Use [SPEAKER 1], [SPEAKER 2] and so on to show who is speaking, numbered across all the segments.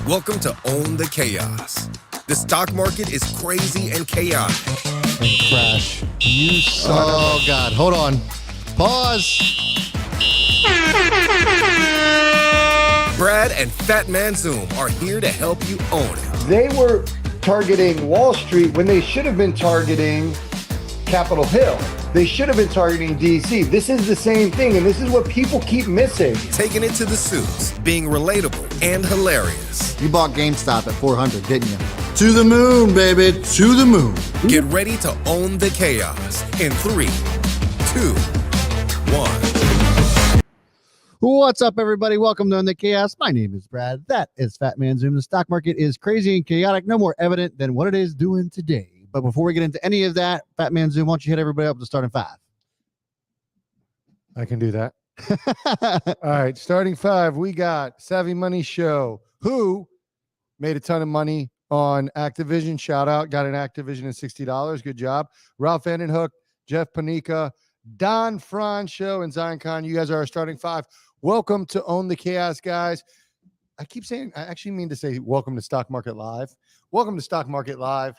[SPEAKER 1] Welcome to Own the Chaos. The stock market is crazy and chaotic.
[SPEAKER 2] And crash. You son
[SPEAKER 3] Oh, God. Hold on. Pause.
[SPEAKER 1] Brad and Fat Man Zoom are here to help you own it.
[SPEAKER 2] They were targeting Wall Street when they should have been targeting Capitol Hill. They should have been targeting DC. This is the same thing, and this is what people keep missing.
[SPEAKER 1] Taking it to the suits, being relatable and hilarious.
[SPEAKER 3] You bought GameStop at 400, didn't you? To the moon, baby. To the moon.
[SPEAKER 1] Get ready to own the chaos in 3, 2, 1.
[SPEAKER 3] What's up, everybody? Welcome to Own the Chaos. My name is Brad. That is Fat Man Zoom. The stock market is crazy and chaotic, no more evident than what it is doing today. But before we get into any of that, Fat Man Zoom, why don't you hit everybody up to starting 5?
[SPEAKER 4] I can do that. All right, starting 5, we got Savvy Money Show, who made a ton of money on Activision. Shout out, got an Activision at $60. Good job. Ralph Vandenhoek, Jeff Panika, Don Francho, and Zion Khan. You guys are our starting 5. Welcome to Own the Chaos, guys. I keep saying, I actually mean to say welcome to Stock Market Live. Welcome to Stock Market Live.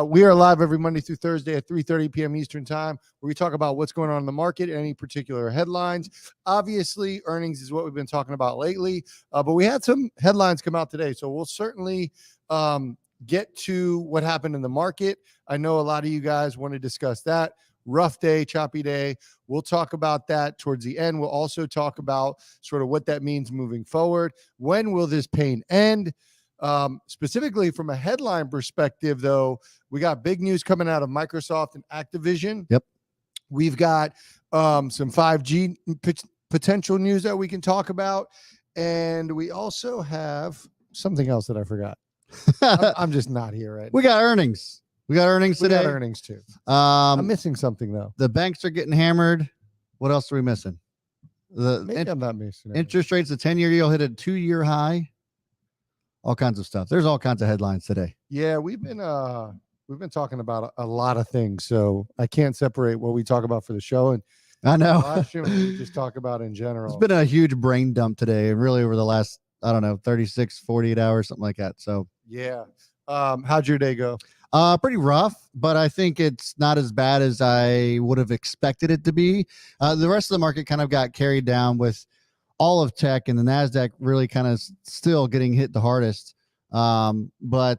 [SPEAKER 4] We are live every Monday through Thursday at 3:30 p.m. Eastern time, where we talk about what's going on in the market, any particular headlines. Obviously, earnings is what we've been talking about lately, but we had some headlines come out today, so we'll certainly get to what happened in the market. I know a lot of you guys want to discuss that. Rough day, choppy day. We'll talk about that towards the end. We'll also talk about sort of what that means moving forward. When will this pain end? Specifically from a headline perspective, though, we got big news coming out of Microsoft and Activision.
[SPEAKER 3] Yep. We've
[SPEAKER 4] got some 5G potential news that we can talk about. And we also have something else that I forgot. I'm just not here right now.
[SPEAKER 3] We got earnings. We got earnings today.
[SPEAKER 4] We got earnings too. I'm missing something though.
[SPEAKER 3] The banks are getting hammered. What else are we missing?
[SPEAKER 4] Maybe I'm not missing it.
[SPEAKER 3] Interest rates, the 10-year yield hit a 2-year high. All kinds of stuff. There's all kinds of headlines today.
[SPEAKER 4] Yeah, we've been talking about a lot of things, so I can't separate what we talk about for the show and
[SPEAKER 3] I know.
[SPEAKER 4] live stream we just talk about in general.
[SPEAKER 3] It's been a huge brain dump today, and really over the last, 36, 48 hours, something like that. So
[SPEAKER 4] yeah. How'd your day go?
[SPEAKER 3] Pretty rough, but I think it's not as bad as I would have expected it to be. The rest of the market kind of got carried down with all of tech, and the NASDAQ really kind of still getting hit the hardest. But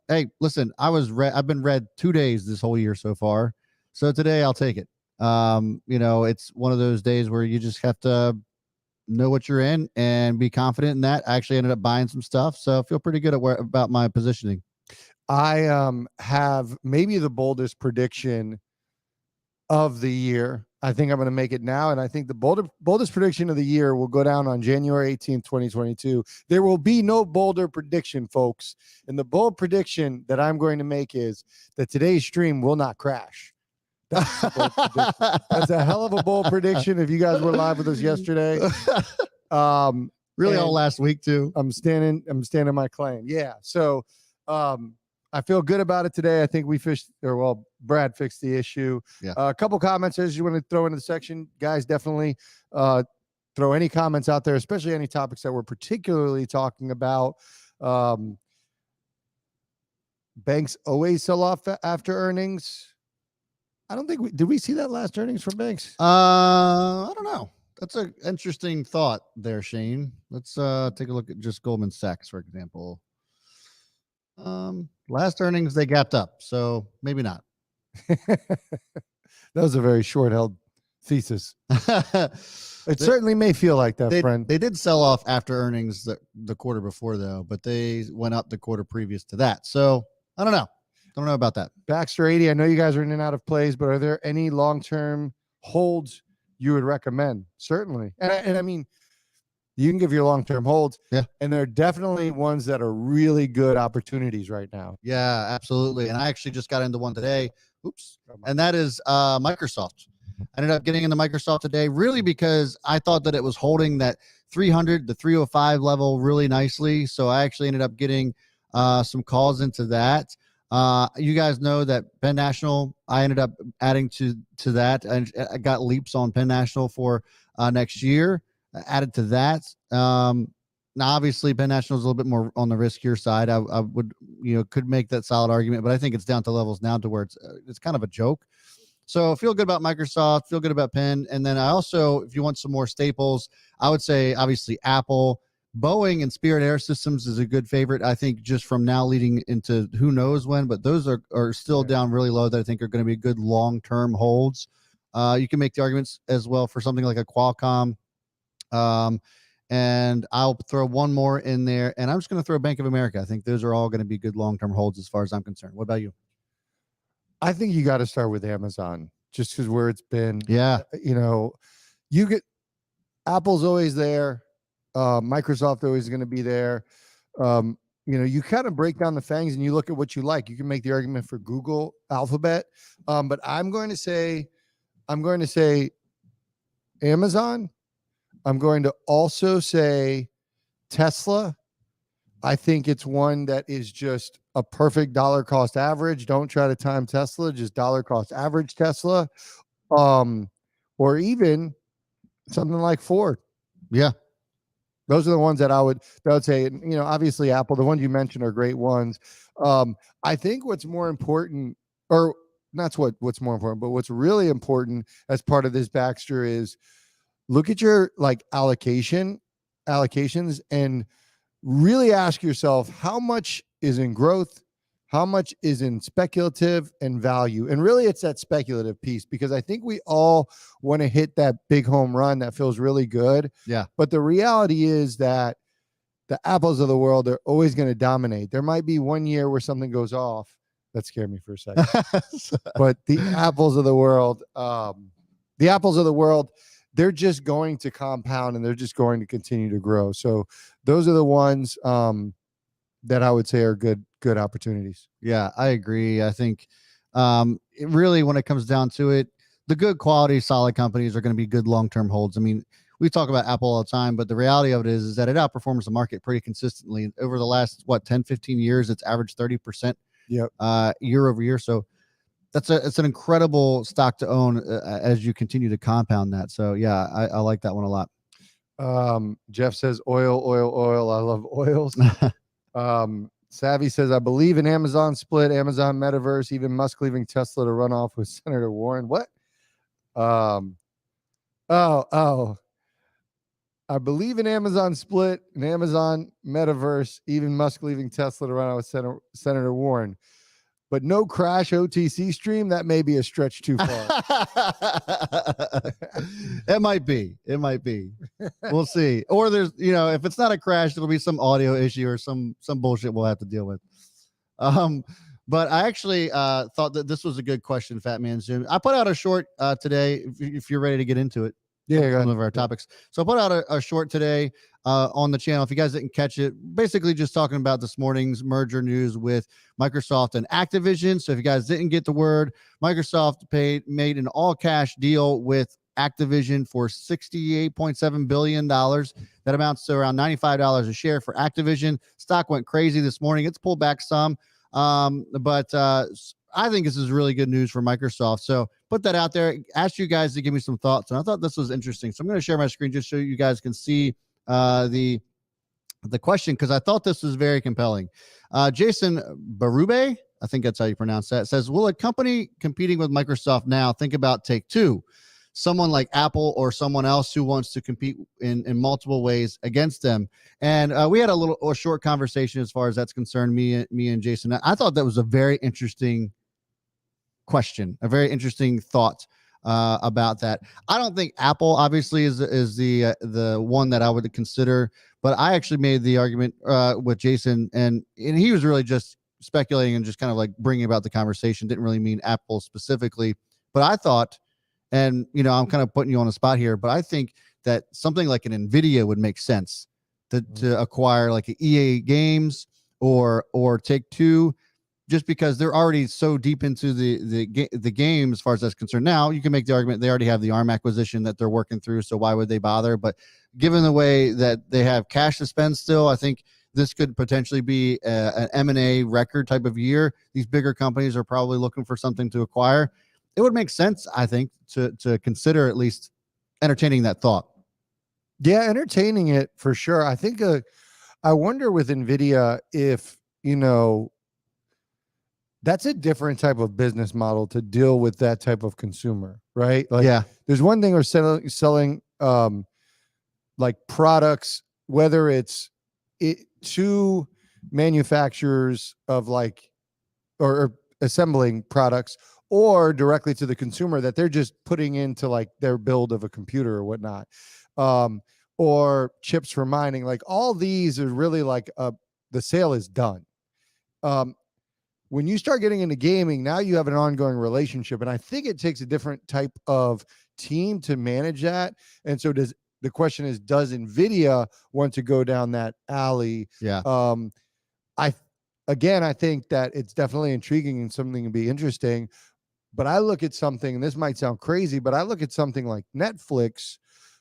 [SPEAKER 3] hey, listen, I've been red 2 days this whole year so far. So today I'll take it. It's one of those days where you just have to know what you're in and be confident in that. I actually ended up buying some stuff, so I feel pretty good about my positioning.
[SPEAKER 4] I have maybe the boldest prediction of the year. I think I'm going to make it now, and I think the boldest prediction of the year will go down on January 18th, 2022. There will be no bolder prediction, folks. And the bold prediction that I'm going to make is that today's stream will not crash. That's a bold prediction. That's a hell of a bold prediction. If you guys were live with us yesterday,
[SPEAKER 3] really all last week too.
[SPEAKER 4] I'm standing my claim. Yeah. So, I feel good about it today. I think Brad fixed the issue.
[SPEAKER 3] Yeah.
[SPEAKER 4] A couple comments as you want to throw into the section, guys. Definitely throw any comments out there, especially any topics that we're particularly talking about. Banks always sell off after earnings. I don't think did we see that last earnings from banks?
[SPEAKER 3] I don't know. That's an interesting thought there, Shane. Let's take a look at just Goldman Sachs, for example. Last earnings they gapped up, so maybe not.
[SPEAKER 4] That was a very short-held thesis. It certainly may feel like that, friend.
[SPEAKER 3] They did sell off after earnings the quarter before, though, but they went up the quarter previous to that. So I don't know. Don't know about that.
[SPEAKER 4] Baxter 80, I know you guys are in and out of plays, but are there any long-term holds you would recommend? Certainly. And I mean, you can give your long-term holds.
[SPEAKER 3] Yeah. And
[SPEAKER 4] there are definitely ones that are really good opportunities right now.
[SPEAKER 3] Yeah, absolutely. And I actually just got into one today. Oops. And that is Microsoft. I ended up getting into Microsoft today really because I thought that it was holding that 300 to 305 level really nicely. So I actually ended up getting some calls into that. You guys know that Penn National, I ended up adding to that. And I got leaps on Penn National for next year. Added to that. Now, obviously, Penn National is a little bit more on the riskier side. I would, could make that solid argument, but I think it's down to levels now to where it's kind of a joke. So feel good about Microsoft, feel good about Penn. And then I also, if you want some more staples, I would say obviously Apple, Boeing, and Spirit Air Systems is a good favorite. I think just from now leading into who knows when, but those are still down really low that I think are going to be good long-term holds. You can make the arguments as well for something like a Qualcomm. And I'll throw one more in there, and I'm just going to throw Bank of America. I think those are all going to be good long-term holds as far as I'm concerned. What about you?
[SPEAKER 4] I think you got to start with Amazon just because where it's been.
[SPEAKER 3] Yeah.
[SPEAKER 4] You get Apple's always there. Microsoft always going to be there. You kind of break down the fangs and you look at what you like. You can make the argument for Google, Alphabet. But I'm going to say Amazon. I'm going to also say Tesla. I think it's one that is just a perfect dollar cost average. Don't try to time Tesla, just dollar cost average Tesla. Or even something like Ford.
[SPEAKER 3] Yeah.
[SPEAKER 4] Those are the ones that I would say, obviously Apple, the ones you mentioned are great ones. I think what's more important, or not what's more important, but what's really important as part of this Baxter is look at your allocations and really ask yourself how much is in growth, how much is in speculative and value. And really it's that speculative piece, because I think we all want to hit that big home run that feels really good.
[SPEAKER 3] Yeah.
[SPEAKER 4] But the reality is that the Apples of the world are always going to dominate. There might be one year where something goes off. That scared me for a second. But the Apples of the world, they're just going to compound and they're just going to continue to grow. So those are the ones that I would say are good opportunities.
[SPEAKER 3] Yeah, I agree. I think really when it comes down to it, the good quality, solid companies are going to be good long-term holds. I mean, we talk about Apple all the time, but the reality of it is that it outperforms the market pretty consistently. Over the last, 10, 15 years, it's averaged 30% year over year. So it's an incredible stock to own as you continue to compound that. So yeah, I like that one a lot.
[SPEAKER 4] Jeff says oil. I love oils. Savvy says, I believe in Amazon split, Amazon metaverse, even Musk leaving Tesla to run off with Senator Warren. What? I believe in Amazon split and Amazon metaverse, even Musk leaving Tesla to run off with Senator Warren. But no crash OTC stream, that may be a stretch too far.
[SPEAKER 3] It might be. We'll see. Or there's, if it's not a crash, it'll be some audio issue or some bullshit we'll have to deal with. But I actually thought that this was a good question, Fat Man Zoom. I put out a short today, if you're ready to get into it.
[SPEAKER 4] Yeah,
[SPEAKER 3] some of our topics. So I put out a short today on the channel. If you guys didn't catch it, basically just talking about this morning's merger news with Microsoft and Activision. So if you guys didn't get the word, Microsoft made an all-cash deal with Activision for $68.7 billion. That amounts to around $95 a share for Activision. Stock went crazy this morning. It's pulled back some, but I think this is really good news for Microsoft. So put that out there. Ask you guys to give me some thoughts. And I thought this was interesting. So I'm going to share my screen just so you guys can see the question, because I thought this was very compelling. Jason Barube, I think that's how you pronounce that, says, will a company competing with Microsoft now think about Take-Two? Someone like Apple or someone else who wants to compete in multiple ways against them. And we had a short conversation as far as that's concerned, me and Jason. I thought that was a very interesting question, a very interesting thought about that. I don't think Apple obviously is the one that I would consider, but I actually made the argument with Jason, and he was really just speculating and just kind of like bringing about the conversation. Didn't really mean Apple specifically, but I thought, and I'm kind of putting you on the spot here, but I think that something like an NVIDIA would make sense to acquire like an EA Games or Take-Two, just because they're already so deep into the game as far as that's concerned. Now you can make the argument they already have the ARM acquisition that they're working through, so why would they bother? But given the way that they have cash to spend still, I think this could potentially be an M&A record type of year. These bigger companies are probably looking for something to acquire. It would make sense, I think, to consider at least entertaining that thought.
[SPEAKER 4] Yeah, entertaining it for sure. I think I wonder with Nvidia if, that's a different type of business model to deal with that type of consumer, right? Like
[SPEAKER 3] Yeah.
[SPEAKER 4] there's one thing we're selling like products, whether it's to manufacturers of like or assembling products or directly to the consumer that they're just putting into like their build of a computer or whatnot. Um, or chips for mining, like all these are really like the sale is done. Um, when you start getting into gaming, now you have an ongoing relationship. And I think it takes a different type of team to manage that. And so the question is, does NVIDIA want to go down that alley?
[SPEAKER 3] Yeah.
[SPEAKER 4] I Again, I think that it's definitely intriguing and something to be interesting. But I look at something, and this might sound crazy, but I look at something like Netflix,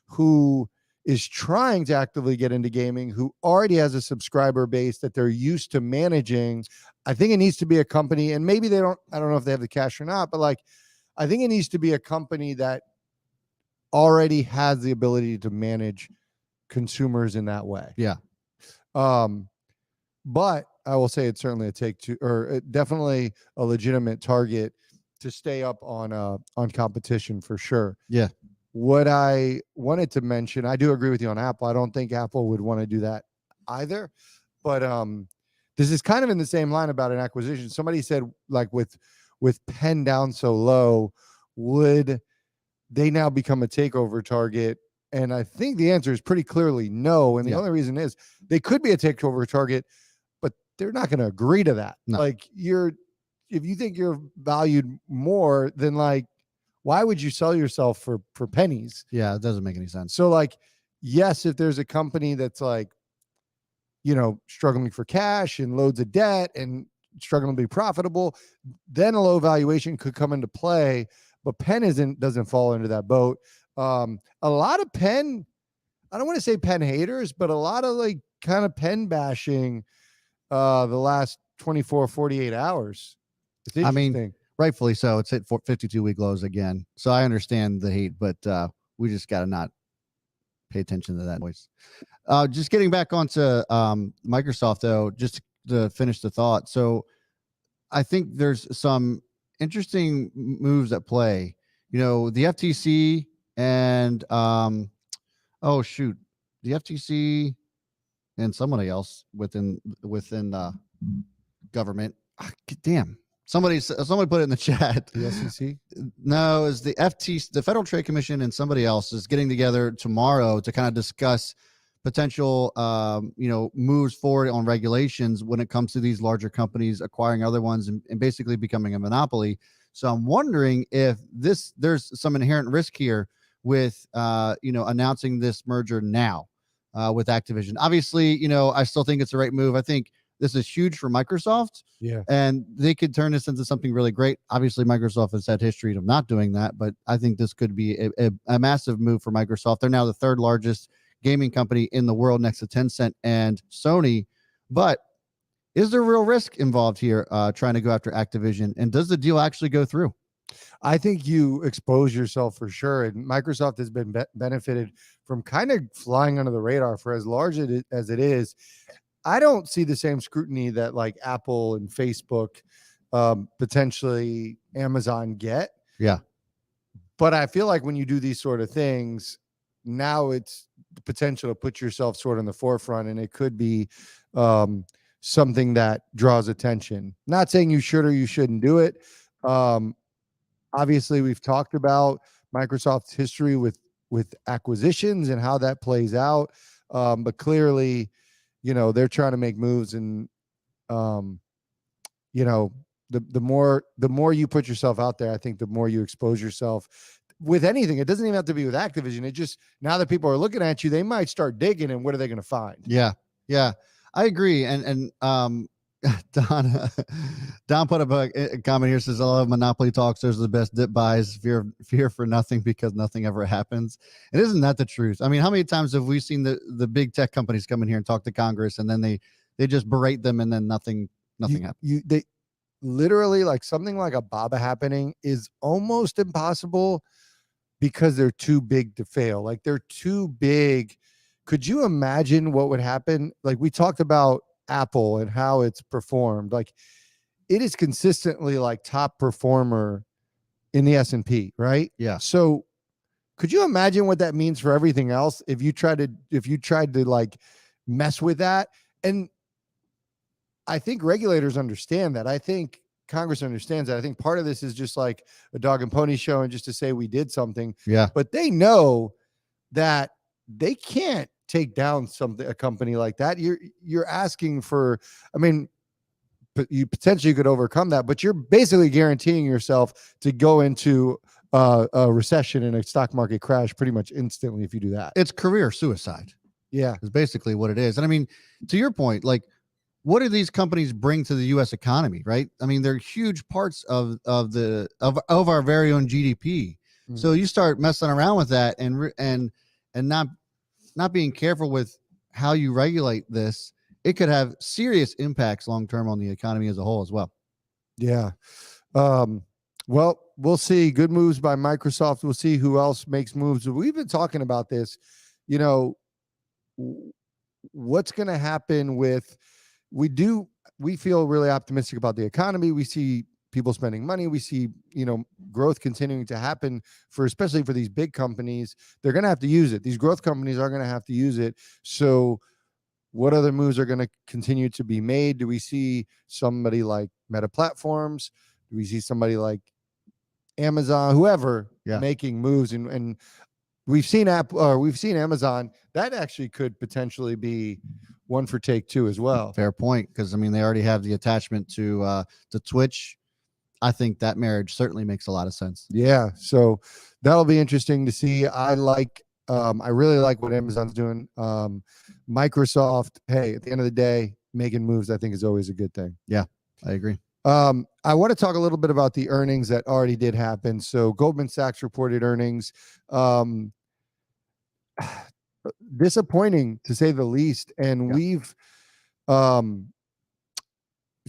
[SPEAKER 4] who is trying to actively get into gaming, who already has a subscriber base that they're used to managing. I think it needs to be a company, and maybe I don't know if they have the cash or not, but like, I think it needs to be a company that already has the ability to manage consumers in that way.
[SPEAKER 3] Yeah.
[SPEAKER 4] But I will say it's certainly a take two, or definitely a legitimate target to stay up on competition for sure.
[SPEAKER 3] Yeah.
[SPEAKER 4] What I wanted to mention, I do agree with you on Apple. I don't think Apple would want to do that either. But this is kind of in the same line about an acquisition. Somebody said, like with Penn down so low, would they now become a takeover target? And I think the answer is pretty clearly no. And the only reason is they could be a takeover target, but they're not going to agree to that.
[SPEAKER 3] No.
[SPEAKER 4] Like if you think you're valued more, then like, why would you sell yourself for pennies?
[SPEAKER 3] Yeah, it doesn't make any sense.
[SPEAKER 4] So like, yes, if there's a company that's like, struggling for cash and loads of debt and struggling to be profitable, then a low valuation could come into play. But Penn doesn't fall into that boat. A lot of Penn, I don't want to say Penn haters, but a lot of like kind of Penn bashing the last 24, 48 hours. It's interesting.
[SPEAKER 3] I mean, rightfully so. It's hit 52-week lows again. So I understand the hate, but we just got to not pay attention to that noise. Just getting back onto Microsoft, though, just to finish the thought. So I think there's some interesting moves at play. The FTC and the FTC and somebody else within government. Damn. Somebody put it in the chat.
[SPEAKER 4] The SEC?
[SPEAKER 3] No, is the FTC, the Federal Trade Commission, and somebody else is getting together tomorrow to kind of discuss potential, moves forward on regulations when it comes to these larger companies acquiring other ones and basically becoming a monopoly. So I'm wondering if there's some inherent risk here with, announcing this merger now with Activision. Obviously, I still think it's the right move. I think this is huge for Microsoft.
[SPEAKER 4] Yeah.
[SPEAKER 3] And they could turn this into something really great. Obviously, Microsoft has had history of not doing that, but I think this could be a massive move for Microsoft. They're now the third largest gaming company in the world next to Tencent and Sony. But is there real risk involved here trying to go after Activision? And does the deal actually go through?
[SPEAKER 4] I think you expose yourself for sure. And Microsoft has been benefited from kind of flying under the radar for as large as it is. I don't see the same scrutiny that like Apple and Facebook, potentially Amazon get.
[SPEAKER 3] Yeah.
[SPEAKER 4] But I feel like when you do these sort of things, now it's the potential to put yourself sort of in the forefront, and it could be something that draws attention. Not saying you should or you shouldn't do it. Obviously, we've talked about Microsoft's history with acquisitions and how that plays out. But clearly, they're trying to make moves, and the more you put yourself out there, I think the more you expose yourself with anything. It doesn't even have to be with Activision. It just, now that people are looking at you, they might start digging, and what are they going to find?
[SPEAKER 3] Yeah. I agree. And Don put up a comment here, says, I love Monopoly talks. Those are the best dip buys. Fear for nothing because nothing ever happens. And isn't that the truth? I mean, how many times have we seen the big tech companies come in here and talk to Congress, and then they just berate them, and then nothing happens?
[SPEAKER 4] They literally, like something like a BABA happening is almost impossible. because they're too big to fail. Like they're too big. Could you imagine what would happen? Like we talked about Apple and how it's performed. Like it is consistently like top performer in the S&P, right?
[SPEAKER 3] Yeah.
[SPEAKER 4] So could you imagine what that means for everything else if you tried to like mess with that? And I think regulators understand that. I think Congress understands that. I think part of this is just like a dog and pony show and just to say we did something.
[SPEAKER 3] Yeah.
[SPEAKER 4] But they know that they can't take down a company like that. You're asking for, I mean, but you potentially could overcome that, but you're basically guaranteeing yourself to go into a recession and a stock market crash pretty much instantly if you do that.
[SPEAKER 3] It's career suicide.
[SPEAKER 4] Yeah.
[SPEAKER 3] Is basically what it is. And I mean, to your point, like, what do these companies bring to the U.S. economy, right? I mean, they're huge parts of our very own GDP.
[SPEAKER 4] Mhm.
[SPEAKER 3] So you start messing around with that and not being careful with how you regulate this, it could have serious impacts long term on the economy as a whole as well.
[SPEAKER 4] Yeah. Well, we'll see. Good moves by Microsoft. We'll see who else makes moves. We've been talking about this. You know, what's going to happen with we feel really optimistic about the economy. We see people spending money. We see, growth continuing to happen especially for these big companies. They're going to have to use it. These growth companies are going to have to use it. So what other moves are going to continue to be made? Do we see somebody like Meta Platforms? Do we see somebody like Amazon, whoever making moves? And we've seen Amazon. That actually could potentially be one for take two as well.
[SPEAKER 3] Fair point, because I mean they already have the attachment to Twitch. I think that marriage certainly makes a lot of sense.
[SPEAKER 4] Yeah, so that'll be interesting to see. I really like what Amazon's doing. Microsoft, hey, at the end of the day, making moves I think is always a good thing.
[SPEAKER 3] Yeah, I agree.
[SPEAKER 4] I want to talk a little bit about the earnings that already did happen. So Goldman Sachs reported earnings. Disappointing to say the least. And we've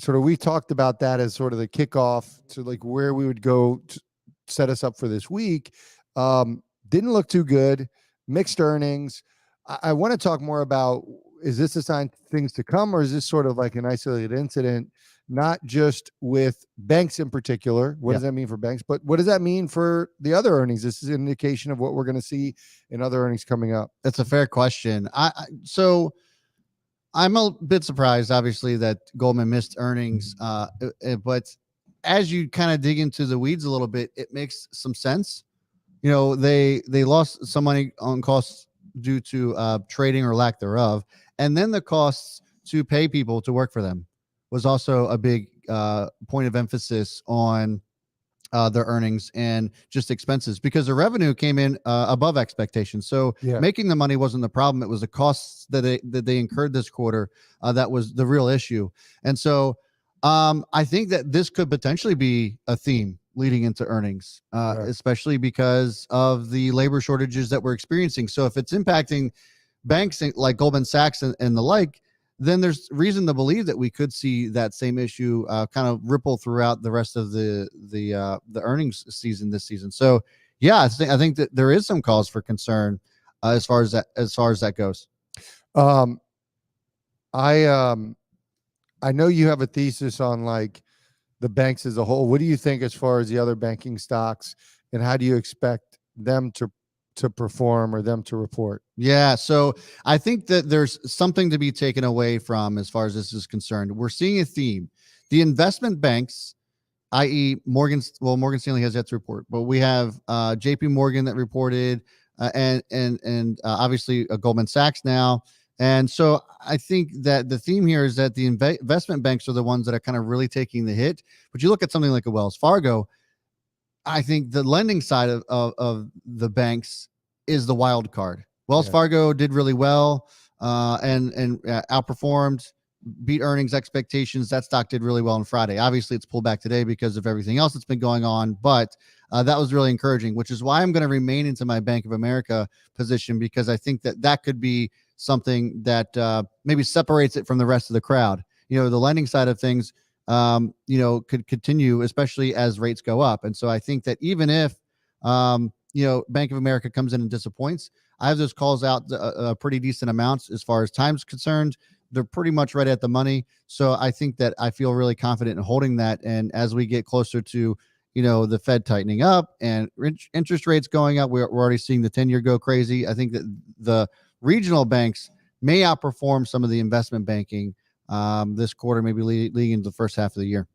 [SPEAKER 4] we talked about that as sort of the kickoff to like where we would go to set us up for this week. Didn't look too good. Mixed earnings. I want to talk more about, is this a sign of things to come, or is this sort of like an isolated incident, not just with banks in particular? What does that mean for banks? But what does that mean for the other earnings? This is an indication of what we're going to see in other earnings coming up.
[SPEAKER 3] That's a fair question. So I'm a bit surprised, obviously, that Goldman missed earnings. But as you kind of dig into the weeds a little bit, it makes some sense. They lost some money on costs due to trading or lack thereof. And then the costs to pay people to work for them was also a big point of emphasis on their earnings and just expenses, because the revenue came in above expectations. So making the money wasn't the problem. It was the costs that they incurred this quarter that was the real issue. And so I think that this could potentially be a theme leading into earnings, especially because of the labor shortages that we're experiencing. So if it's impacting banks like Goldman Sachs and the like, then there's reason to believe that we could see that same issue kind of ripple throughout the rest of the earnings season this season. So I think that there is some cause for concern as far as that goes.
[SPEAKER 4] I know you have a thesis on like the banks as a whole. What do you think as far as the other banking stocks, and how do you expect them to perform or them to report?
[SPEAKER 3] Yeah, so I think that there's something to be taken away from as far as this is concerned. We're seeing a theme. The investment banks, i.e. Morgan Stanley has yet to report, but we have JP Morgan that reported and obviously Goldman Sachs now. And so I think that the theme here is that the investment banks are the ones that are kind of really taking the hit. But you look at something like a Wells Fargo, I think the lending side of the banks is the wild card. Wells Fargo did really well and outperformed, beat earnings expectations. That stock did really well on Friday. Obviously, it's pulled back today because of everything else that's been going on, but that was really encouraging, which is why I'm going to remain into my Bank of America position, because I think that could be something that maybe separates it from the rest of the crowd. The lending side of things, could continue, especially as rates go up. And so I think that even if Bank of America comes in and disappoints. I have those calls out a pretty decent amounts as far as time's concerned. They're pretty much right at the money. So I think that I feel really confident in holding that. And as we get closer to, the Fed tightening up and interest rates going up, we're already seeing the 10-year go crazy. I think that the regional banks may outperform some of the investment banking this quarter, maybe leading into the first half of the year.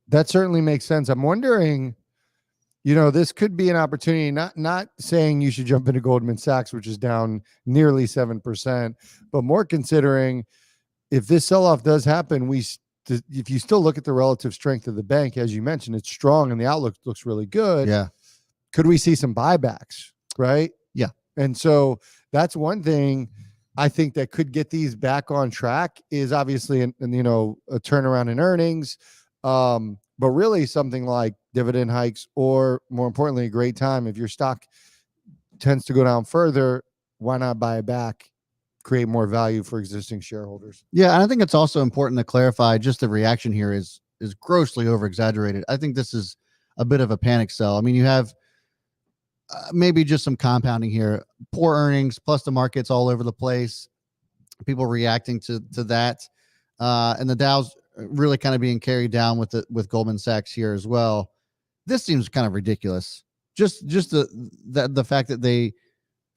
[SPEAKER 4] That certainly makes sense. I'm wondering, this could be an opportunity, not saying you should jump into Goldman Sachs, which is down nearly 7%, but more considering if this sell-off does happen, if you still look at the relative strength of the bank, as you mentioned, it's strong and the outlook looks really good.
[SPEAKER 3] Yeah.
[SPEAKER 4] Could we see some buybacks, right?
[SPEAKER 3] Yeah.
[SPEAKER 4] And so that's one thing I think that could get these back on track is obviously, a turnaround in earnings. But really something like dividend hikes, or more importantly, a great time. If your stock tends to go down further, why not buy it back, create more value for existing shareholders?
[SPEAKER 3] Yeah. And I think it's also important to clarify just the reaction here is grossly over exaggerated. I think this is a bit of a panic sell. I mean, you have maybe just some compounding here, poor earnings, plus the market's all over the place, people reacting to that. And the Dow's really kind of being carried down with Goldman Sachs here as well. This seems kind of ridiculous. Just the fact that they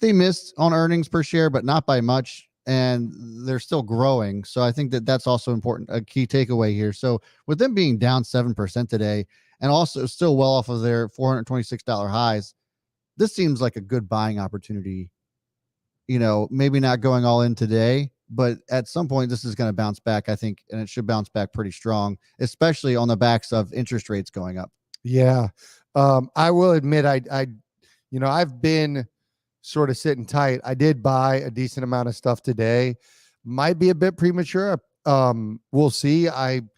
[SPEAKER 3] missed on earnings per share, but not by much, and they're still growing. So I think that that's also important, a key takeaway here. So with them being down 7% today, and also still well off of their $426 highs, this seems like a good buying opportunity. Maybe not going all in today, but at some point this is going to bounce back, I think, and it should bounce back pretty strong, especially on the backs of interest rates going up.
[SPEAKER 4] Yeah. I will admit, I've been sort of sitting tight. I did buy a decent amount of stuff today. Might be a bit premature. We'll see. I'm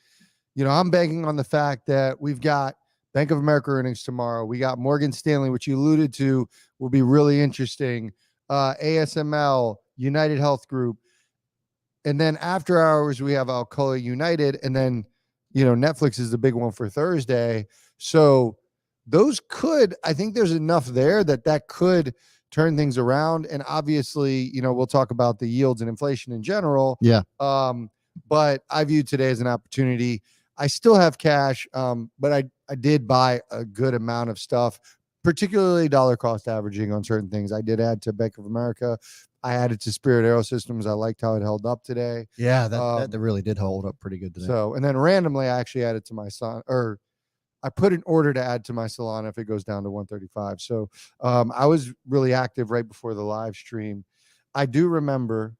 [SPEAKER 4] banking on the fact that we've got Bank of America earnings tomorrow. We got Morgan Stanley, which you alluded to will be really interesting. ASML, United Health Group. And then after hours, we have Alcoa United. And then, Netflix is the big one for Thursday. So those I think there's enough there that could turn things around. And obviously, we'll talk about the yields and inflation in general.
[SPEAKER 3] Yeah.
[SPEAKER 4] But I view today as an opportunity. I still have cash, but I did buy a good amount of stuff, particularly dollar cost averaging on certain things. I did add to Bank of America. I added to Spirit Aerosystems. I liked how it held up today.
[SPEAKER 3] Yeah, that really did hold up pretty good today.
[SPEAKER 4] So, and then randomly, I actually added to my son, or I put an order to add to my Solana if it goes down to 135. So I was really active right before the live stream. I do remember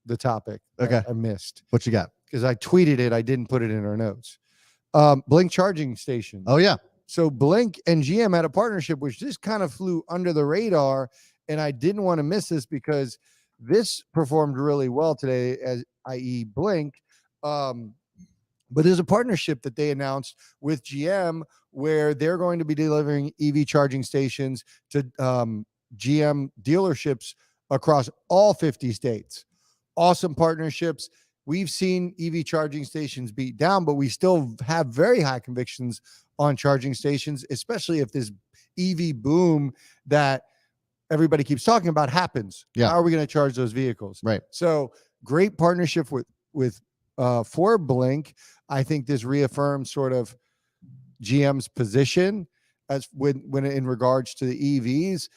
[SPEAKER 4] the topic that I missed.
[SPEAKER 3] What you got?
[SPEAKER 4] Because I tweeted it. I didn't put it in our notes. Blink charging station.
[SPEAKER 3] Oh, yeah.
[SPEAKER 4] So Blink and GM had a partnership, which just kind of flew under the radar. And I didn't want to miss this because this performed really well today, i.e. Blink. But there's a partnership that they announced with GM where they're going to be delivering EV charging stations to GM dealerships across all 50 states. Awesome partnerships. We've seen EV charging stations beat down, but we still have very high convictions on charging stations, especially if this EV boom that everybody keeps talking about happens.
[SPEAKER 3] Yeah.
[SPEAKER 4] How are we going to charge those vehicles?
[SPEAKER 3] Right.
[SPEAKER 4] So great partnership with for Blink. I think this reaffirms sort of GM's position as when in regards to the EVs.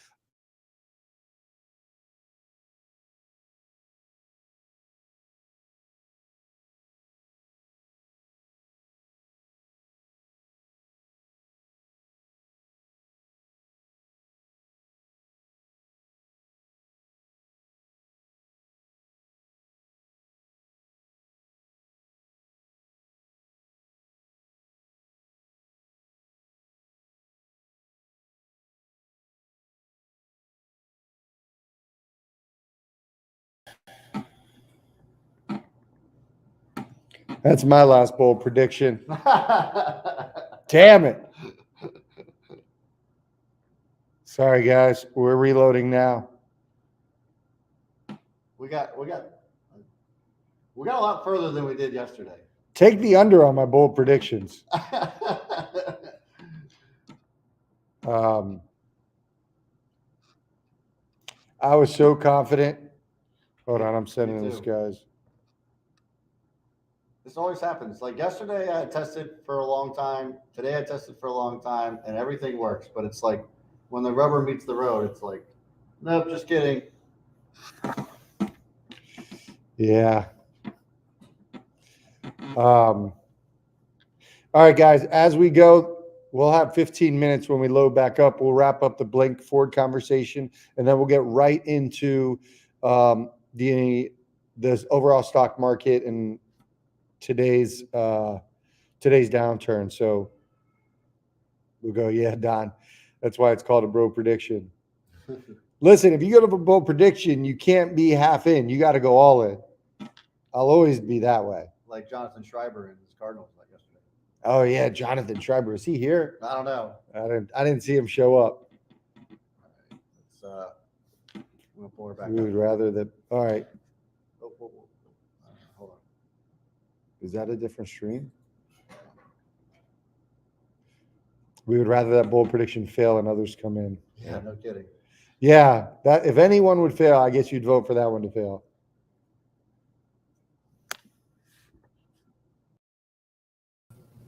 [SPEAKER 4] That's my last bold prediction. Damn it. Sorry, guys. We're reloading now.
[SPEAKER 3] We got a lot further than we did yesterday.
[SPEAKER 4] Take the under on my bold predictions. I was so confident. Hold on, I'm
[SPEAKER 3] Me
[SPEAKER 4] sending this,
[SPEAKER 3] too.
[SPEAKER 4] guys.
[SPEAKER 3] This always happens. Like yesterday, I tested for a long time. Today, I tested for a long time, and everything works. But it's like when the rubber meets the road, it's like, nope, just kidding.
[SPEAKER 4] Yeah. All right, guys, as we go, we'll have 15 minutes when we load back up. We'll wrap up the Blink Ford conversation, and then we'll get right into this overall stock market and today's downturn. So we'll go, yeah, Don. That's why it's called a bro prediction. Listen, if you go to a bro prediction, you can't be half in. You got to go all in. I'll always be that way.
[SPEAKER 3] Like Jonathan Schreiber and his Cardinals like yesterday.
[SPEAKER 4] Oh yeah, Jonathan Schreiber. Is he here?
[SPEAKER 3] I don't know.
[SPEAKER 4] I didn't see him show up.
[SPEAKER 3] All right, we'll pull her back
[SPEAKER 4] We
[SPEAKER 3] up.
[SPEAKER 4] would rather that. All right.
[SPEAKER 3] Oh. Hold on.
[SPEAKER 4] Is that a different stream? We would rather that bold prediction fail and others come in.
[SPEAKER 3] Yeah, no kidding.
[SPEAKER 4] Yeah, that if anyone would fail, I guess you'd vote for that one to fail.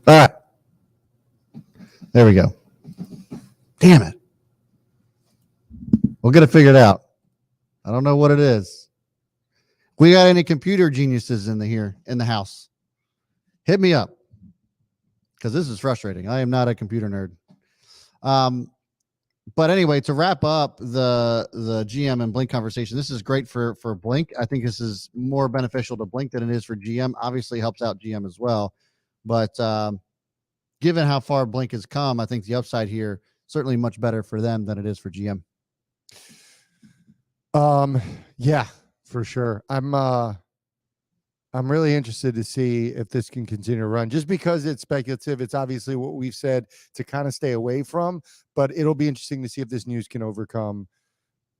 [SPEAKER 3] All right. There we go. Damn it. We'll get it figured out. I don't know what it is. We got any computer geniuses in the house? Hit me up. Because this is frustrating. I am not a computer nerd. But anyway, to wrap up the GM and Blink conversation, this is great for Blink. I think this is more beneficial to Blink than it is for GM. Obviously helps out GM as well. But given how far Blink has come, I think the upside here certainly much better for them than it is for GM.
[SPEAKER 4] Yeah, for sure. I'm really interested to see if this can continue to run, just because it's speculative. It's obviously what we've said to kind of stay away from, but it'll be interesting to see if this news can overcome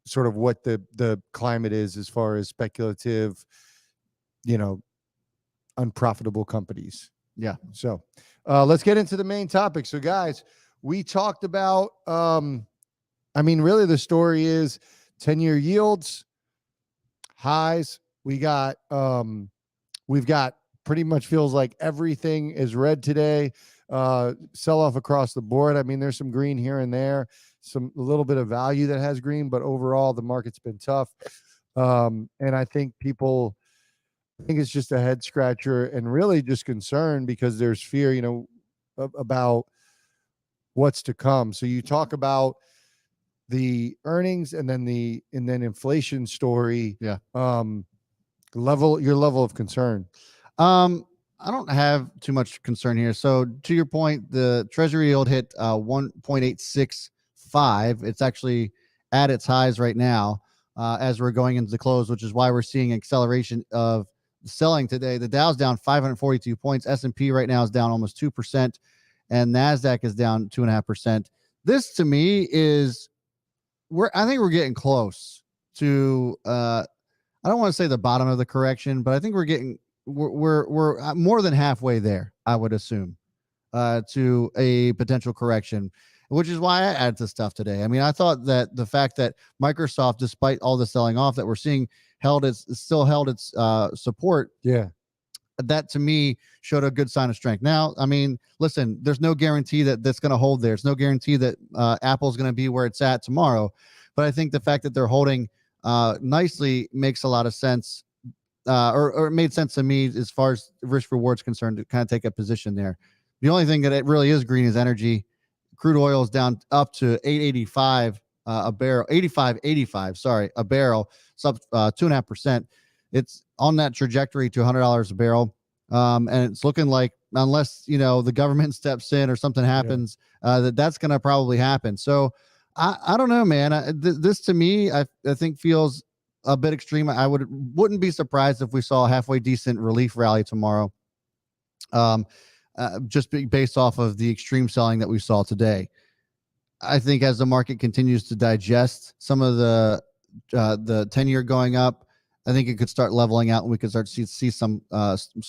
[SPEAKER 4] sort of what the climate is as far as speculative, unprofitable companies.
[SPEAKER 3] Yeah.
[SPEAKER 4] So let's get into the main topic. So guys, we talked about, really the story is 10-year yields, highs. We've got pretty much feels like everything is red today. Sell off across the board. There's some green here and there, a little bit of value that has green, but overall the market's been tough. And I think it's just a head scratcher and really just concern because there's fear, about what's to come. So you talk about the earnings and then inflation story.
[SPEAKER 3] Yeah.
[SPEAKER 4] Your level of concern.
[SPEAKER 3] I don't have too much concern here. So to your point, the Treasury yield hit 1.865. It's actually at its highs right now as we're going into the close, which is why we're seeing acceleration of selling today. The Dow's down 542 points. S&P right now is down almost 2%, and NASDAQ is down 2.5%. This to me is I think we're getting close to I don't want to say the bottom of the correction, but I think we're more than halfway there, I would assume, to a potential correction, which is why I added this stuff today. I thought that the fact that Microsoft, despite all the selling off that we're seeing, still held its support.
[SPEAKER 4] Yeah.
[SPEAKER 3] That to me showed a good sign of strength. Now, listen, there's no guarantee that that's going to hold there. There's no guarantee that Apple's going to be where it's at tomorrow. But I think the fact that they're holding nicely makes a lot of sense, or it made sense to me as far as risk reward's concerned to kind of take a position there. The only thing that it really is green is energy. Crude oil is down up to $8.85 a barrel, 85.85. Sorry, a barrel. It's up 2.5%. It's on that trajectory to $100 a barrel, and it's looking like unless the government steps in or something happens, that's going to probably happen. So I don't know, man. This to me, I think feels a bit extreme. I wouldn't be surprised if we saw a halfway decent relief rally tomorrow, just based off of the extreme selling that we saw today. I think as the market continues to digest some of the 10-year going up, I think it could start leveling out and we could start to see some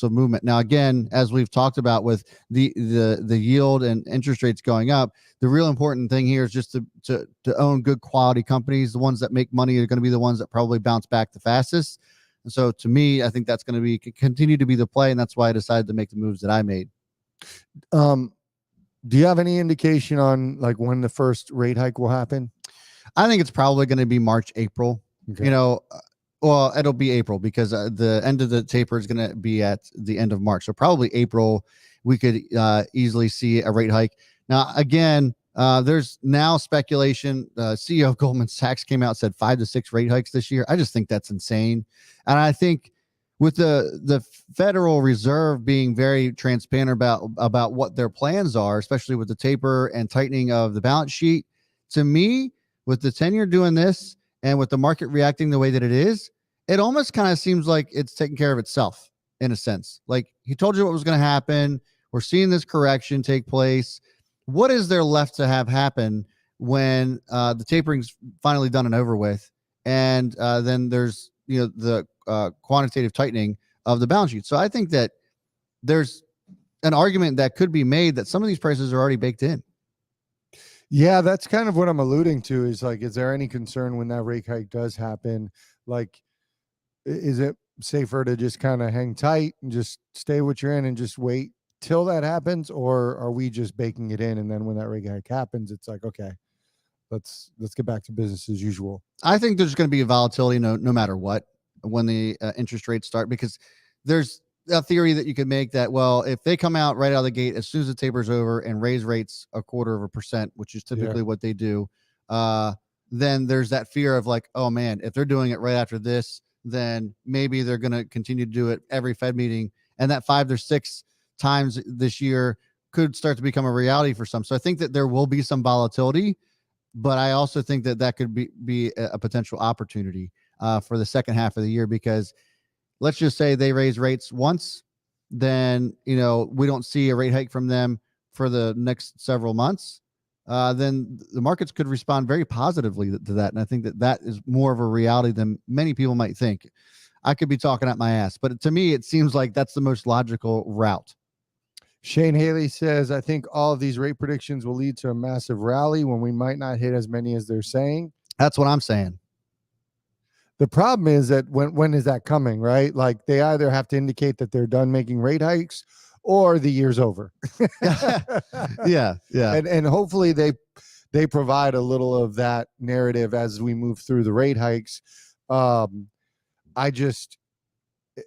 [SPEAKER 3] movement. Now, again, as we've talked about with the yield and interest rates going up, the real important thing here is just to own good quality companies. The ones that make money are going to be the ones that probably bounce back the fastest. And so to me, I think that's going to continue to be the play. And that's why I decided to make the moves that I made.
[SPEAKER 4] Do you have any indication on like when the first rate hike will happen?
[SPEAKER 3] I think it's probably going to be March, April.
[SPEAKER 4] Okay.
[SPEAKER 3] Well, it'll be April because the end of the taper is going to be at the end of March. So probably April, we could easily see a rate hike. Now, again, there's now speculation. CEO of Goldman Sachs came out and said 5 to 6 rate hikes this year. I just think that's insane. And I think with the Federal Reserve being very transparent about what their plans are, especially with the taper and tightening of the balance sheet, to me, with the 10-year doing this and with the market reacting the way that it is, it almost kind of seems like it's taking care of itself in a sense. Like he told you what was going to happen. We're seeing this correction take place. What is there left to have happen when the tapering's finally done and over with? And then there's the quantitative tightening of the balance sheet. So I think that there's an argument that could be made that some of these prices are already baked in.
[SPEAKER 4] Yeah, that's kind of what I'm alluding to is like, is there any concern when that rate hike does happen? Like, is it safer to just kind of hang tight and just stay what you're in and just wait till that happens? Or are we just baking it in? And then when that rate hike happens, it's like, okay, let's get back to business as usual.
[SPEAKER 3] I think there's going to be a volatility no matter what when the interest rates start, because there's a theory that you could make that, well, if they come out right out of the gate as soon as the taper's over and raise rates 0.25%, which is typically what they do, then there's that fear of like, oh man, if they're doing it right after this, then maybe they're going to continue to do it every Fed meeting, and that 5 or 6 times this year could start to become a reality for some. So I think that there will be some volatility, but I also think that could be a potential opportunity for the second half of the year, because let's just say they raise rates once, then, we don't see a rate hike from them for the next several months. Then the markets could respond very positively to that. And I think that is more of a reality than many people might think. I could be talking out my ass, but to me, it seems like that's the most logical route.
[SPEAKER 4] Shane Haley says, I think all of these rate predictions will lead to a massive rally when we might not hit as many as they're saying.
[SPEAKER 3] That's what I'm saying.
[SPEAKER 4] The problem is that when is that coming, right? Like they either have to indicate that they're done making rate hikes or the year's over.
[SPEAKER 3] Yeah.
[SPEAKER 4] And hopefully they provide a little of that narrative as we move through the rate hikes.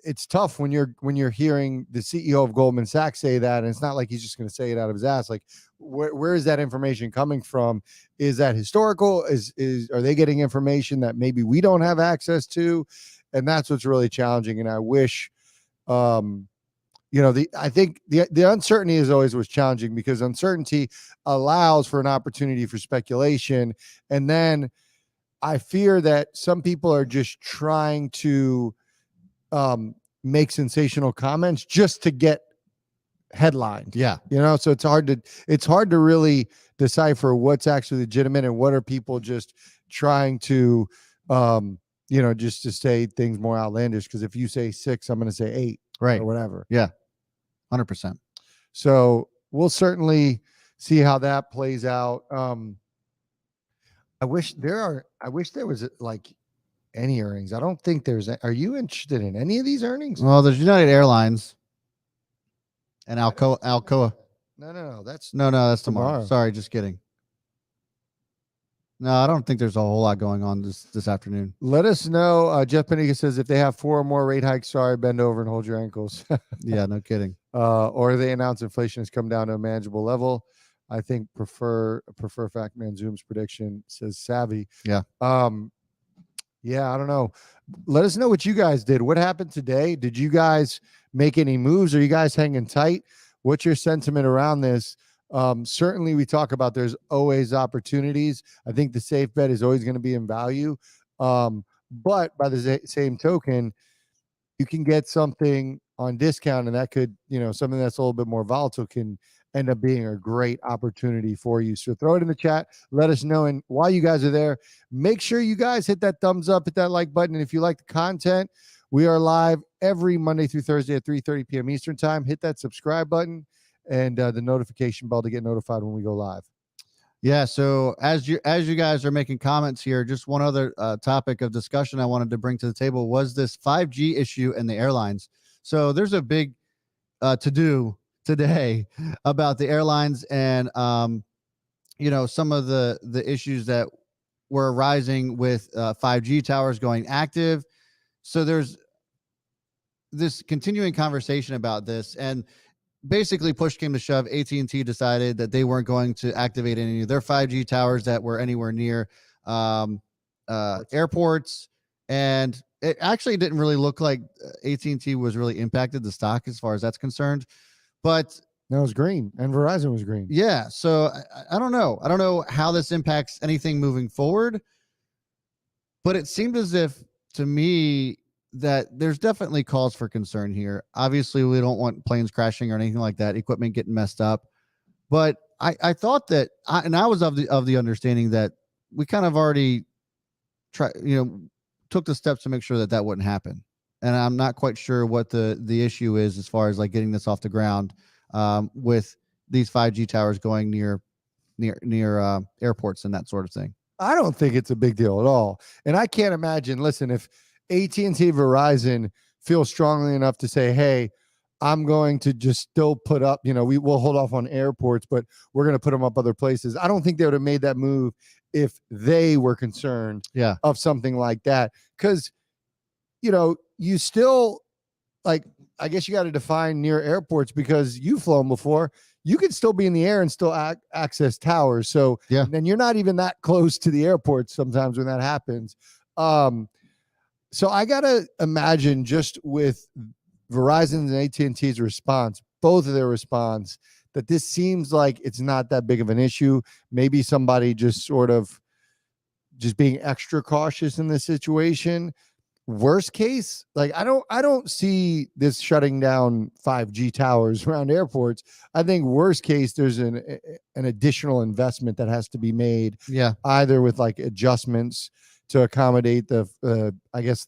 [SPEAKER 4] It's tough when you're hearing the CEO of Goldman Sachs say that, and it's not like he's just going to say it out of his ass. Like, where is that information coming from? Is that historical? Are they getting information that maybe we don't have access to? And that's what's really challenging. And I wish, I think the uncertainty is always what's challenging, because uncertainty allows for an opportunity for speculation. And then I fear that some people are just trying to make sensational comments just to get headlined.
[SPEAKER 3] Yeah.
[SPEAKER 4] So it's hard to really decipher what's actually legitimate and what are people just trying to, just to say things more outlandish. Because if you say 6, I'm going to say 8,
[SPEAKER 3] right,
[SPEAKER 4] or whatever.
[SPEAKER 3] Yeah, 100%.
[SPEAKER 4] So we'll certainly see how that plays out. I wish there was like any earnings. I don't think are you interested in any of these earnings?
[SPEAKER 3] Well, there's United Airlines and Alcoa.
[SPEAKER 4] No, that's
[SPEAKER 3] tomorrow. Sorry, just kidding. No, I don't think there's a whole lot going on this afternoon.
[SPEAKER 4] Let us know. Jeff Benitez says if they have 4 more rate hikes, sorry, bend over and hold your ankles.
[SPEAKER 3] Yeah, no kidding.
[SPEAKER 4] Or they announce inflation has come down to a manageable level. I think prefer Fact Man Zoom's prediction, says Savvy.
[SPEAKER 3] Yeah.
[SPEAKER 4] Yeah, I don't know. Let us know what you guys did. What happened today? Did you guys make any moves? Are you guys hanging tight? What's your sentiment around this? Certainly we talk about there's always opportunities. I think the safe bet is always going to be in value. But by the same token, you can get something on discount, and that could, something that's a little bit more volatile can end up being a great opportunity for you. So throw it in the chat. Let us know. And while you guys are there, make sure you guys hit that thumbs up, hit that like button. And if you like the content, we are live every Monday through Thursday at 3:30 p.m. Eastern time. Hit that subscribe button and the notification bell to get notified when we go live.
[SPEAKER 3] Yeah. So as you guys are making comments here, just one other topic of discussion I wanted to bring to the table was this 5G issue in the airlines. So there's a big to do today about the airlines and some of the issues that were arising with 5G towers going active. So there's this continuing conversation about this, and basically push came to shove. AT&T decided that they weren't going to activate any of their 5G towers that were anywhere near airports, and it actually didn't really look like AT&T was really impacted the stock as far as that's concerned. But
[SPEAKER 4] that was green, and Verizon was green.
[SPEAKER 3] Yeah. So I don't know. I don't know how this impacts anything moving forward, but it seemed as if, to me, that there's definitely cause for concern here. Obviously, we don't want planes crashing or anything like that, equipment getting messed up. But I thought that, I was of the understanding that we kind of already took the steps to make sure that wouldn't happen. And I'm not quite sure what the issue is as far as like getting this off the ground with these 5G towers going near airports and that sort of thing.
[SPEAKER 4] I don't think it's a big deal at all. And I can't imagine, listen, if AT&T Verizon feel strongly enough to say, hey, I'm going to just still put up, we will hold off on airports, but we're going to put them up other places. I don't think they would have made that move if they were concerned of something like that. Because, you still, like, I guess you got to define near airports, because you've flown before. You could still be in the air and still access towers. So then you're not even that close to the airport sometimes when that happens. So I got to imagine, just with Verizon's and AT&T's response, both of their response, that this seems like it's not that big of an issue. Maybe somebody just sort of just being extra cautious in this situation. Worst case, like I don't see this shutting down 5G towers around airports. I think worst case, there's an additional investment that has to be made. Either with like adjustments to accommodate the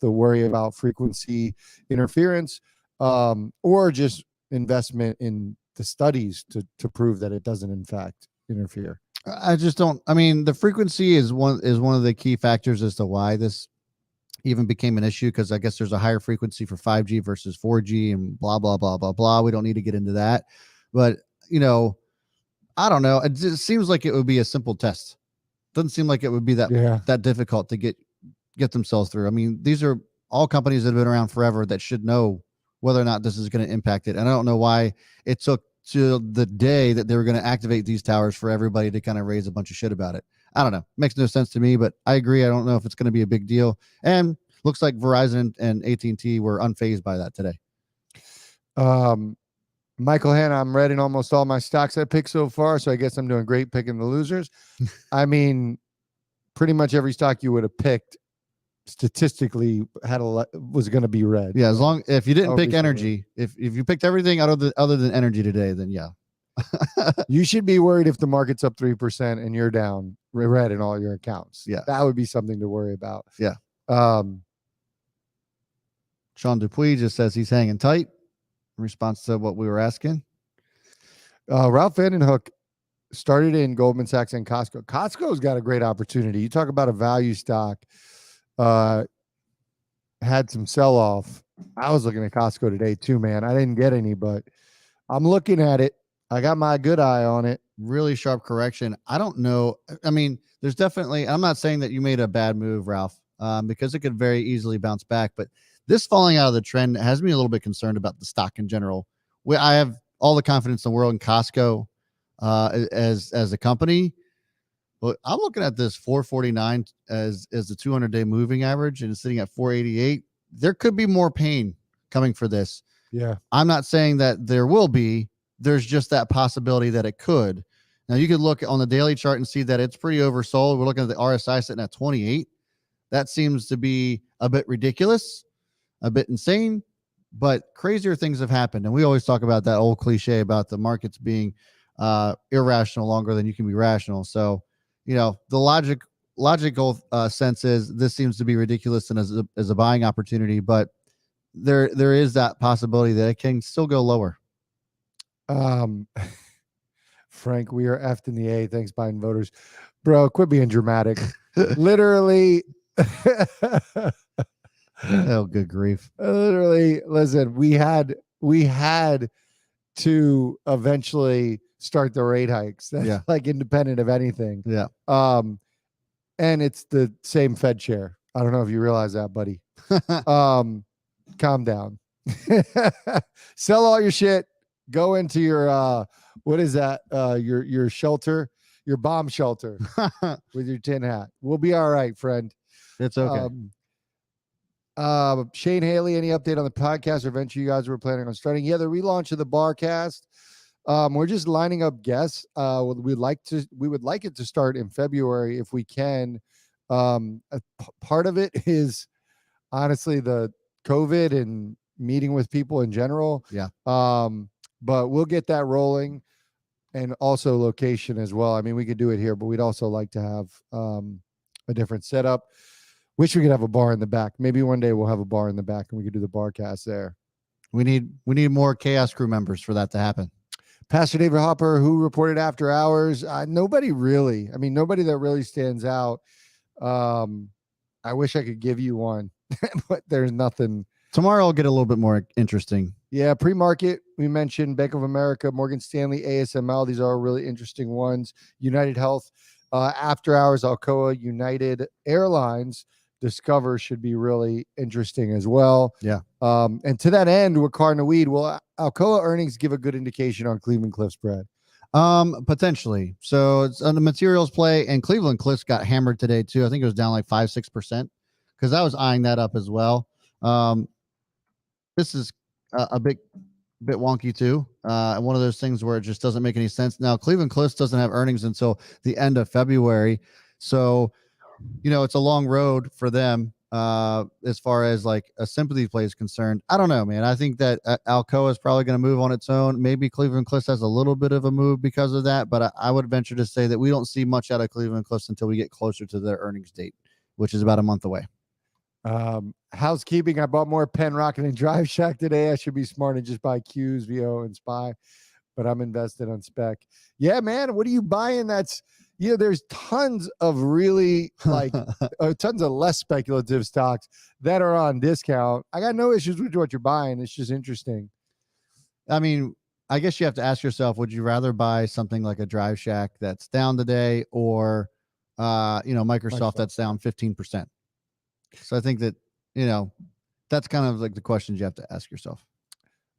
[SPEAKER 4] worry about frequency interference, or just investment in the studies to prove that it doesn't in fact interfere.
[SPEAKER 3] I just don't. I mean, the frequency is one of the key factors as to why this even became an issue, because I guess there's a higher frequency for 5G versus 4G and blah, blah, blah, blah, blah. We don't need to get into that. But, I don't know. It just seems like it would be a simple test. Doesn't seem like it would be that difficult to get themselves through. I mean, these are all companies that have been around forever that should know whether or not this is going to impact it. And I don't know why it took to the day that they were going to activate these towers for everybody to kind of raise a bunch of shit about it. I don't know. Makes no sense to me, but I agree. I don't know if it's going to be a big deal. And looks like Verizon and AT&T were unfazed by that today.
[SPEAKER 4] Michael Hanna, I'm read in almost all my stocks I picked so far, so I guess I'm doing great picking the losers. I mean, pretty much every stock you would have picked statistically was going to be red.
[SPEAKER 3] Yeah, if you didn't pick energy, if you picked everything other than energy today, then yeah.
[SPEAKER 4] You should be worried if the market's up 3% and you're down red in all your accounts.
[SPEAKER 3] Yeah,
[SPEAKER 4] that would be something to worry about.
[SPEAKER 3] Yeah. Sean Dupuis just says he's hanging tight in response to what we were asking.
[SPEAKER 4] Ralph Vandenhoek started in Goldman Sachs and Costco. Costco's got a great opportunity. You talk about a value stock, had some sell-off. I was looking at Costco today too, man. I didn't get any, but I'm looking at it. I got my good eye on it.
[SPEAKER 3] Really sharp correction. I don't know. I mean, there's definitely, I'm not saying that you made a bad move, Ralph, because it could very easily bounce back, but this falling out of the trend has me a little bit concerned about the stock in general. I have all the confidence in the world in Costco as a company, but I'm looking at this 449 as the 200-day moving average, and it's sitting at 488. There could be more pain coming for this.
[SPEAKER 4] Yeah.
[SPEAKER 3] I'm not saying that there will be. There's just that possibility that it could. Now, you could look on the daily chart and see that it's pretty oversold. We're looking at the RSI sitting at 28. That seems to be a bit ridiculous, a bit insane. but crazier things have happened. And we always talk about that old cliche about the markets being irrational longer than you can be rational. So, the logical sense is this seems to be ridiculous and as a buying opportunity, but there is that possibility that it can still go lower.
[SPEAKER 4] Frank, we are effed in the A. Thanks, Biden voters. Bro, quit being dramatic. Literally.
[SPEAKER 3] Oh, good grief.
[SPEAKER 4] Literally, listen, we had to eventually start the rate hikes. That's
[SPEAKER 3] Yeah.
[SPEAKER 4] like independent of anything.
[SPEAKER 3] Yeah.
[SPEAKER 4] And it's the same Fed chair. I don't know if you realize that, buddy. Calm down. Sell all your shit. Go into your what is that? Your shelter, your bomb shelter with your tin hat. We'll be all right, friend.
[SPEAKER 3] It's okay.
[SPEAKER 4] Shane Haley, any update on the podcast or venture you guys were planning on starting? Yeah, the relaunch of the Barcast. We're just lining up guests. We would like it to start in February if we can. Part of it is honestly the COVID and meeting with people in general.
[SPEAKER 3] Yeah.
[SPEAKER 4] But we'll get that rolling, and also location as well. I mean, we could do it here, but we'd also like to have a different setup. Wish we could have a bar in the back. Maybe one day we'll have a bar in the back and we could do the Barcast there.
[SPEAKER 3] We need more Chaos Crew members for that to happen.
[SPEAKER 4] Pastor David Hopper, who reported after hours? Nobody really. I mean, nobody that really stands out. I wish I could give you one, but there's nothing.
[SPEAKER 3] Tomorrow I'll get a little bit more interesting.
[SPEAKER 4] Yeah, pre-market, we mentioned Bank of America, Morgan Stanley, ASML. These are really interesting ones. United Health, after hours, Alcoa, United Airlines, Discover should be really interesting as well.
[SPEAKER 3] Yeah.
[SPEAKER 4] And to that end, we're carding weed. Will Alcoa earnings give a good indication on Cleveland Cliff spread?
[SPEAKER 3] Potentially. So it's on the materials play, and Cleveland Cliffs got hammered today too. I think it was down like 5-6% because I was eyeing that up as well. This is a bit wonky too. One of those things where it just doesn't make any sense. Now, Cleveland Cliffs doesn't have earnings until the end of February. So, it's a long road for them as far as like a sympathy play is concerned. I don't know, man. I think that Alcoa is probably going to move on its own. Maybe Cleveland Cliffs has a little bit of a move because of that, but I would venture to say that we don't see much out of Cleveland Cliffs until we get closer to their earnings date, which is about a month away.
[SPEAKER 4] Housekeeping. I bought more Penn Rocket and Drive Shack today. I should be smart and just buy Qs, VO, and Spy, but I'm invested on spec. Yeah, man. What are you buying? There's tons of really tons of less speculative stocks that are on discount. I got no issues with what you're buying. It's just interesting.
[SPEAKER 3] I mean, I guess you have to ask yourself, would you rather buy something like a Drive Shack that's down today or, Microsoft that's down 15%? So I think that, that's kind of like the questions you have to ask yourself.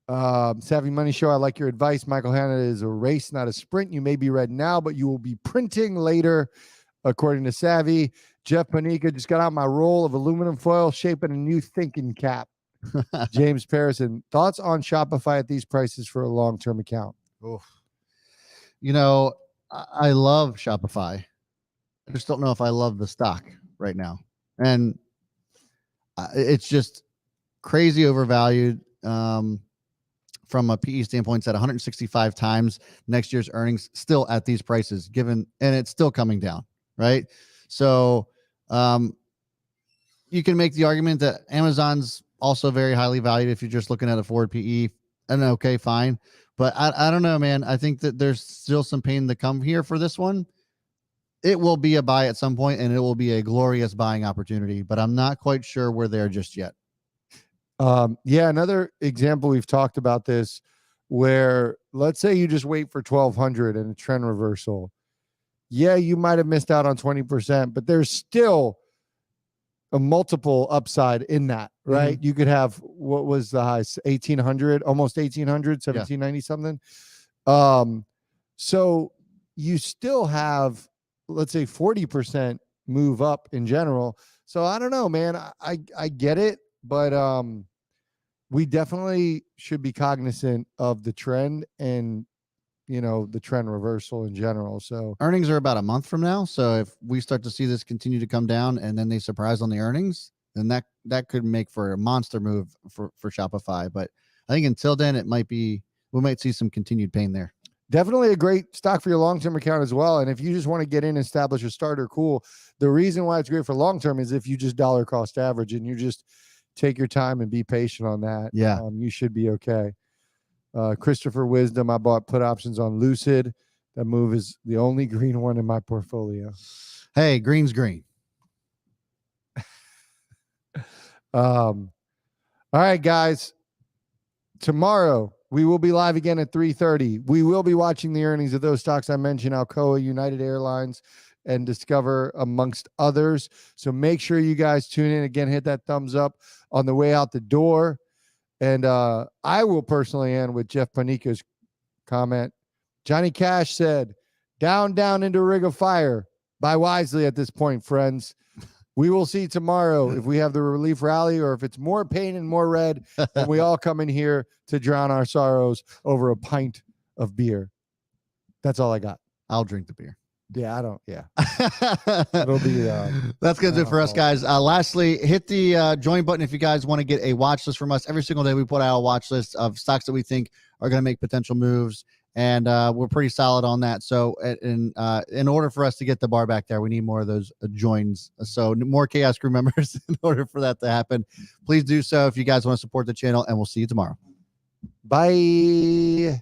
[SPEAKER 4] Savvy Money Show. I like your advice. Michael Hanna is a race, not a sprint. You may be red now, but you will be printing later, according to Savvy. Jeff Panika just got out my roll of aluminum foil, shaping a new thinking cap. James Parison, thoughts on Shopify at these prices for a long-term account?
[SPEAKER 3] Oof. I love Shopify. I just don't know if I love the stock right now. And it's just crazy overvalued. From a PE standpoint, it's at 165 times next year's earnings, still at these prices, and it's still coming down, right? So you can make the argument that Amazon's also very highly valued if you're just looking at a forward PE, and okay, fine. But I don't know, man. I think that there's still some pain to come here for this one. It will be a buy at some point, and it will be a glorious buying opportunity, but I'm not quite sure we're there just yet.
[SPEAKER 4] Another example, we've talked about this, where let's say you just wait for 1200 and a trend reversal. Yeah, you might have missed out on 20%, but there's still a multiple upside in that, right? You could have, what was the high? 1800, almost 1800, 1790 something. So you still have, let's say 40% move up in general. So I don't know, man. I get it, but we definitely should be cognizant of the trend and the trend reversal in general. So
[SPEAKER 3] earnings are about a month from now. So if we start to see this continue to come down and then they surprise on the earnings, and that could make for a monster move for Shopify. But I think until then, we might see some continued pain there.
[SPEAKER 4] Definitely a great stock for your long-term account as well. And if you just want to get in, establish a starter, cool. The reason why it's great for long-term is if you just dollar cost average and you just take your time and be patient on that.
[SPEAKER 3] Yeah.
[SPEAKER 4] You should be okay. Christopher Wisdom, I bought put options on Lucid. That move is the only green one in my portfolio.
[SPEAKER 3] Hey, green's green.
[SPEAKER 4] All right, guys. Tomorrow, we will be live again at 3:30. We will be watching the earnings of those stocks I mentioned, Alcoa, United Airlines, and Discover, amongst others. So make sure you guys tune in. Again, hit that thumbs up on the way out the door. And I will personally end with Jeff Panika's comment. Johnny Cash said, down into ring of fire. Buy wisely at this point, friends. We will see tomorrow if we have the relief rally or if it's more pain and more red, and we all come in here to drown our sorrows over a pint of beer. That's all I got.
[SPEAKER 3] I'll drink the beer.
[SPEAKER 4] Yeah, I don't. Yeah. It'll be.
[SPEAKER 3] That's going to do it for us, guys. Lastly, hit the join button if you guys want to get a watch list from us. Every single day we put out a watch list of stocks that we think are going to make potential moves. And we're pretty solid on that. So in order for us to get the bar back there, we need more of those joins. So more Chaos Crew members in order for that to happen. Please do so if you guys want to support the channel, and we'll see you tomorrow.
[SPEAKER 4] Bye.